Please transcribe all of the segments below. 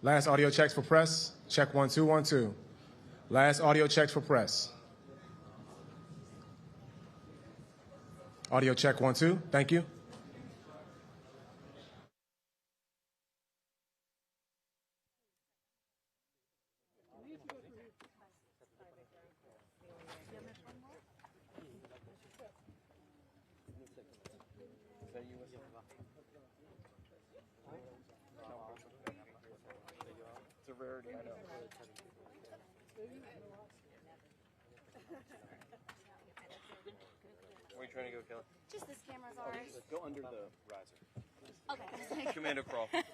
Last audio checks for press. Check 1 2 1 2. Last audio checks for press. Audio check 1 2. Thank you. It's a rarity, I know. Where are you trying to go, Kelly? Just this camera's ours. Go under the riser. Okay. Commando crawl. just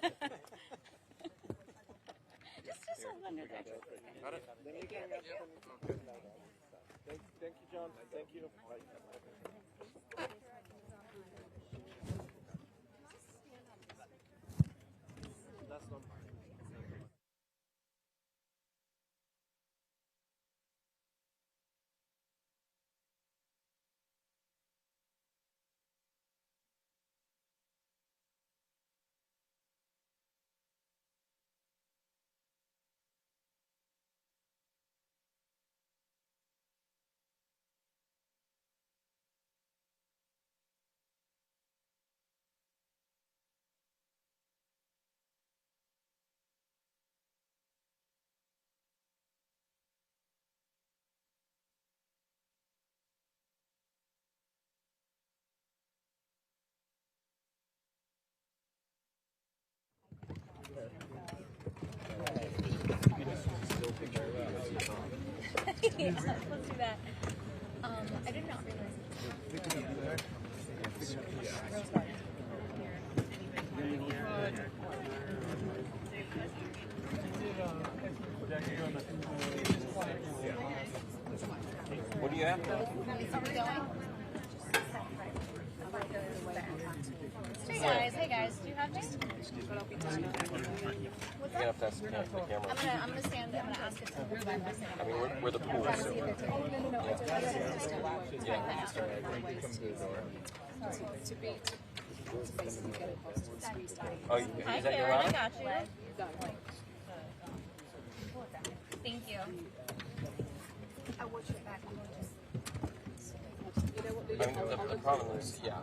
under there. Got it? Thank you, John. Thank you. That's not Yes, let's do that. I did not realize. Rose garden. What do you have? Are we going? Hey guys, do you have me? What's You're up? gonna have to ask the camera. I'm gonna stand. I'm gonna ask it to the by myself. I mean, we're the pool, Try to so. see if they're taking. No, I just to basically get it close to the street style. Oh, is that your line? I got you. Thank you. I watch your back. I mean, the problem is, yeah.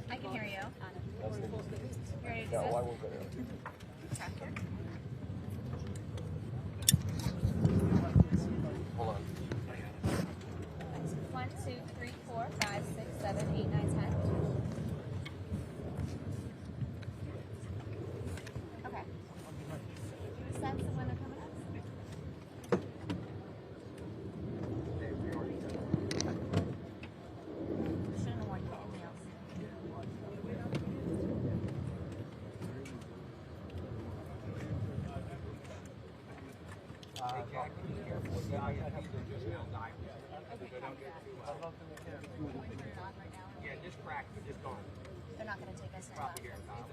I can hear you. You ready to No, do I this? won't go there. Hold on. 1 2 3 4 5 6 7 8 9 10. Okay. Sense of when they're coming up? Shouldn't have worn anything else. Yeah, just cracked, but just gone. They're not going to take us in. Probably here in Kyle.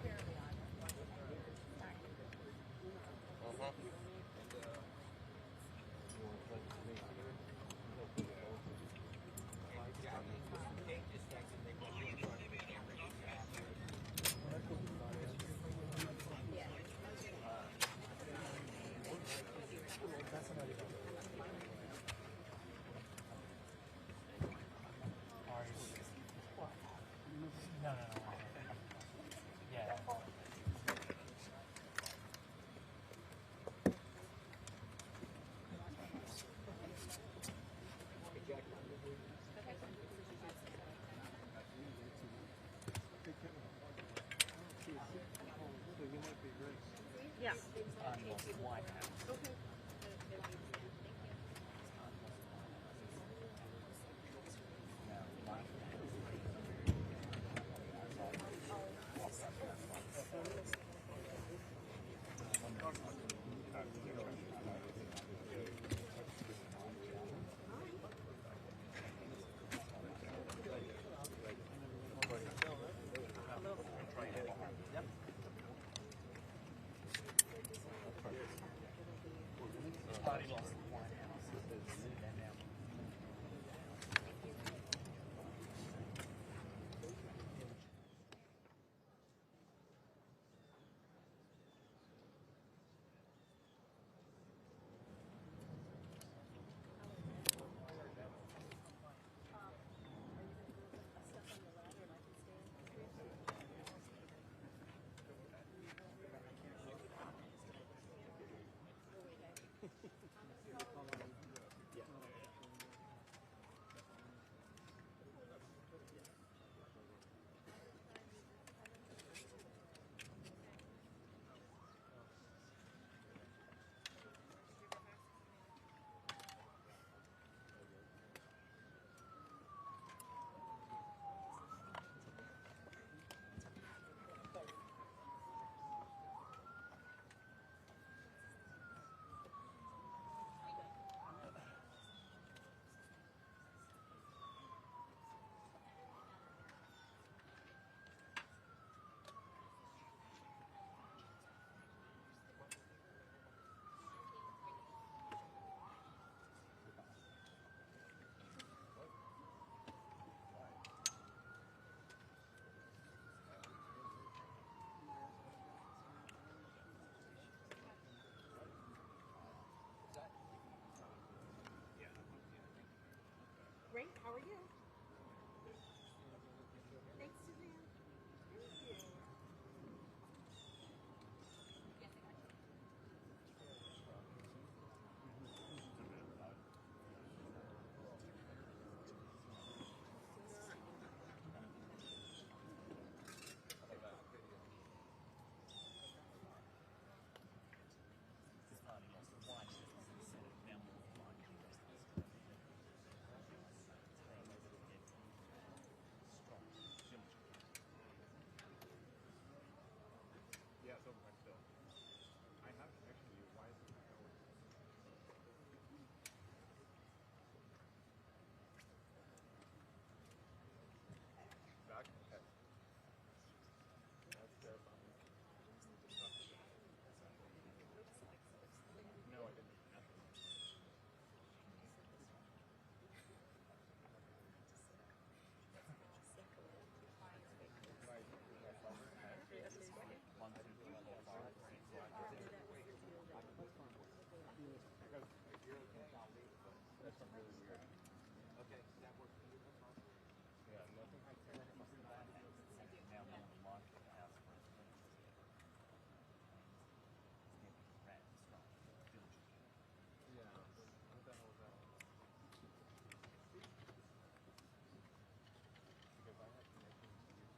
Great. How are you? Thanks, Suzanne. Thank you. Yes, I got you. Yeah, it's over by still. I have actually. Why is it not going? Back? Okay. That's terrifying. No, I didn't. That's really weird. Okay, that works for you. That's fine. Yeah, nothing. Yeah. What the hell is that? Because I have connections to you.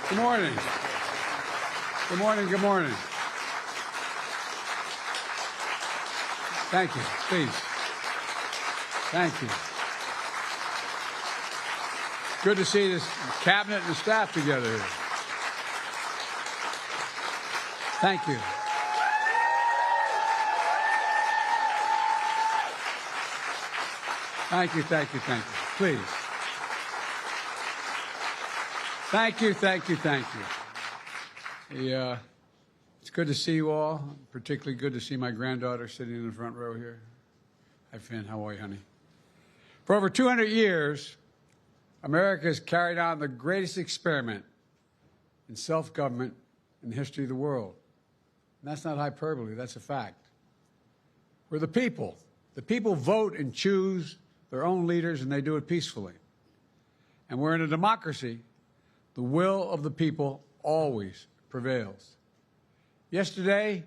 Good morning. Good morning. Good morning. Thank you. Please. Thank you. Good to see this cabinet and staff together here. Thank you. Thank you, thank you, thank you. Please. Thank you, thank you, thank you. It's good to see you all. Particularly good to see my granddaughter sitting in the front row here. Hi, Finn. How are you, honey? For over 200 years, America has carried on the greatest experiment in self-government in the history of the world. And that's not hyperbole. That's a fact. We're the people. The people vote and choose their own leaders, and they do it peacefully. And we're in a democracy. The will of the people always prevails. Yesterday,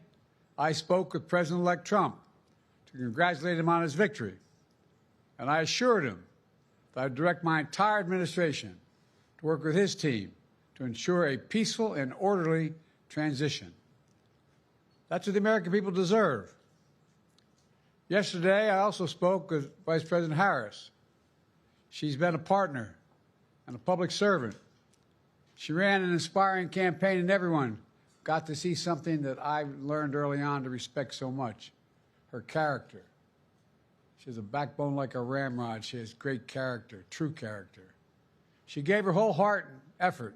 I spoke with President-elect Trump to congratulate him on his victory. And I assured him that I would direct my entire administration to work with his team to ensure a peaceful and orderly transition. That's what the American people deserve. Yesterday, I also spoke with Vice President Harris. She's been a partner and a public servant. She ran an inspiring campaign, and everyone got to see something that I learned early on to respect so much, her character. She has a backbone like a ramrod. She has great character, true character. She gave her whole heart and effort,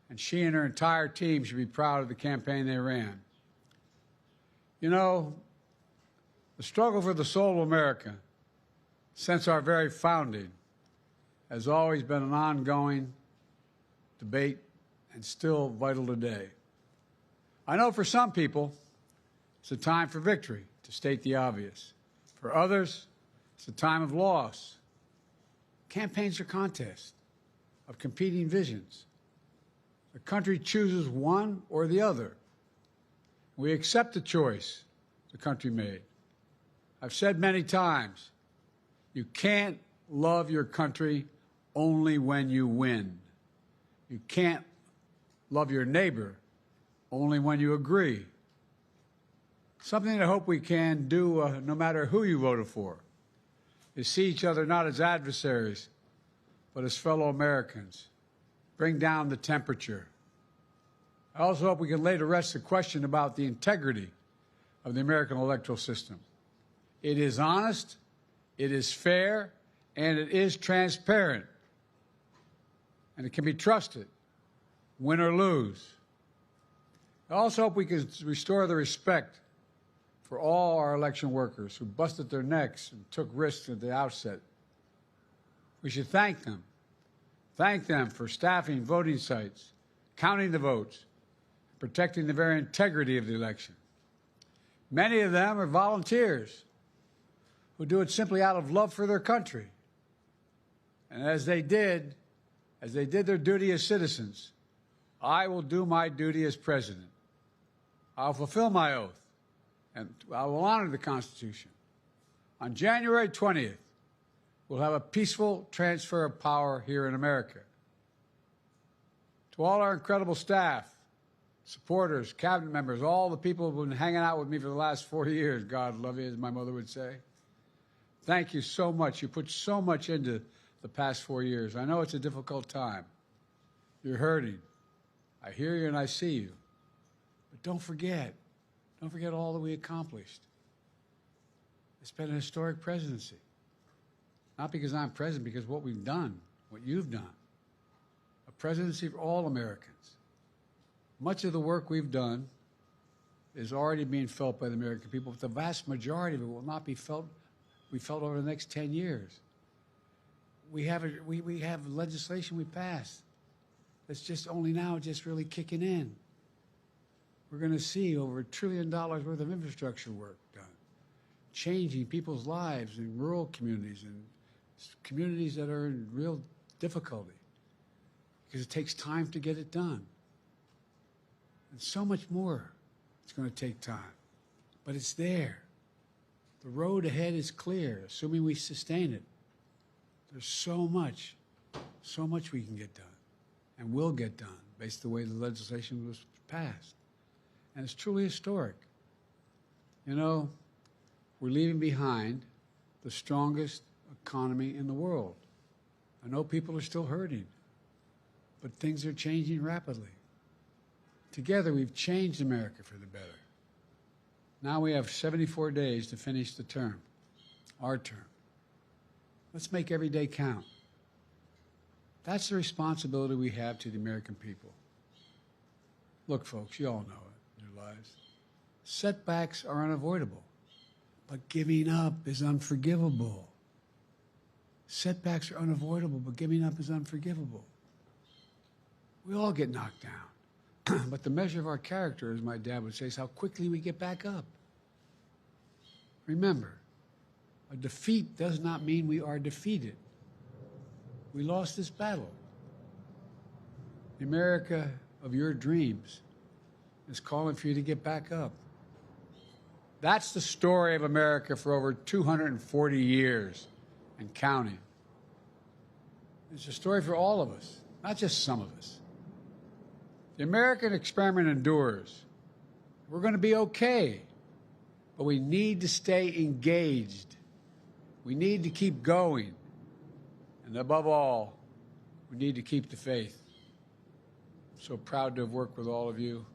and she and her entire team should be proud of the campaign they ran. You know, the struggle for the soul of America, since our very founding, has always been an ongoing debate and still vital today. I know for some people, it's a time for victory, to state the obvious. For others, it's a time of loss. Campaigns are contests of competing visions. The country chooses one or the other. We accept the choice the country made. I've said many times, you can't love your country only when you win. You can't love your neighbor only when you agree. Something I hope we can do, no matter who you voted for, is see each other not as adversaries, but as fellow Americans. Bring down the temperature. I also hope we can lay to rest the question about the integrity of the American electoral system. It is honest, it is fair, and it is transparent. And it can be trusted, win or lose. I also hope we can restore the respect for all our election workers who busted their necks and took risks at the outset. We should thank them. Thank them for staffing voting sites, counting the votes, protecting the very integrity of the election. Many of them are volunteers who do it simply out of love for their country. And as they did their duty as citizens, I will do my duty as president. I'll fulfill my oath, and I will honor the Constitution. On January 20th, we'll have a peaceful transfer of power here in America. To all our incredible staff, supporters, cabinet members, all the people who've been hanging out with me for the last 4 years, God love you, as my mother would say. Thank you so much. You put so much into the past 4 years. I know it's a difficult time. You're hurting. I hear you and I see you. But don't forget all that we accomplished. It's been a historic presidency. Not because I'm president, because what we've done, what you've done. A presidency for all Americans. Much of the work we've done is already being felt by the American people, but the vast majority of it will not be felt over the next 10 years. We have legislation we passed that's just only now just really kicking in. We're going to see over $1 trillion worth of infrastructure work done, changing people's lives in rural communities and communities that are in real difficulty because it takes time to get it done. And so much more it's going to take time, but it's there. The road ahead is clear, assuming we sustain it. There's so much we can get done and will get done based on the way the legislation was passed. And it's truly historic. You know, we're leaving behind the strongest economy in the world. I know people are still hurting, but things are changing rapidly. Together, we've changed America for the better. Now we have 74 days to finish the term, our term. Let's make every day count. That's the responsibility we have to the American people. Look, folks, you all know it in your lives. Setbacks are unavoidable, but giving up is unforgivable. Setbacks are unavoidable, but giving up is unforgivable. We all get knocked down, but the measure of our character, as my dad would say, is how quickly we get back up. Remember, a defeat does not mean we are defeated. We lost this battle. The America of your dreams is calling for you to get back up. That's the story of America for over 240 years and counting. It's a story for all of us, not just some of us. The American experiment endures. We're going to be okay. but we need to stay engaged. We need to keep going. And above all, we need to keep the faith. I'm so proud to have worked with all of you.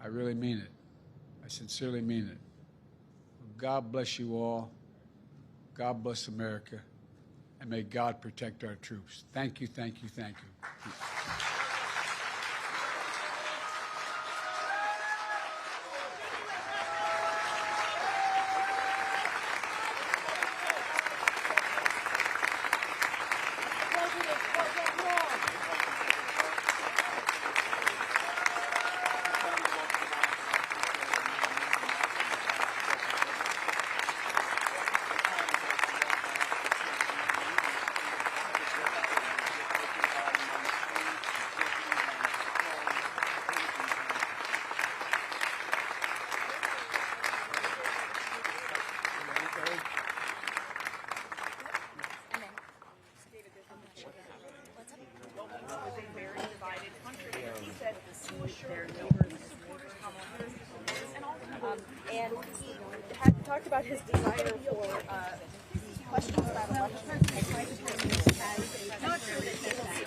I really mean it. I sincerely mean it. God bless you all. God bless America. And may God protect our troops. Thank you, thank you, thank you. And he had talked about his desire for questions about elections. I tried to put him as not sure that he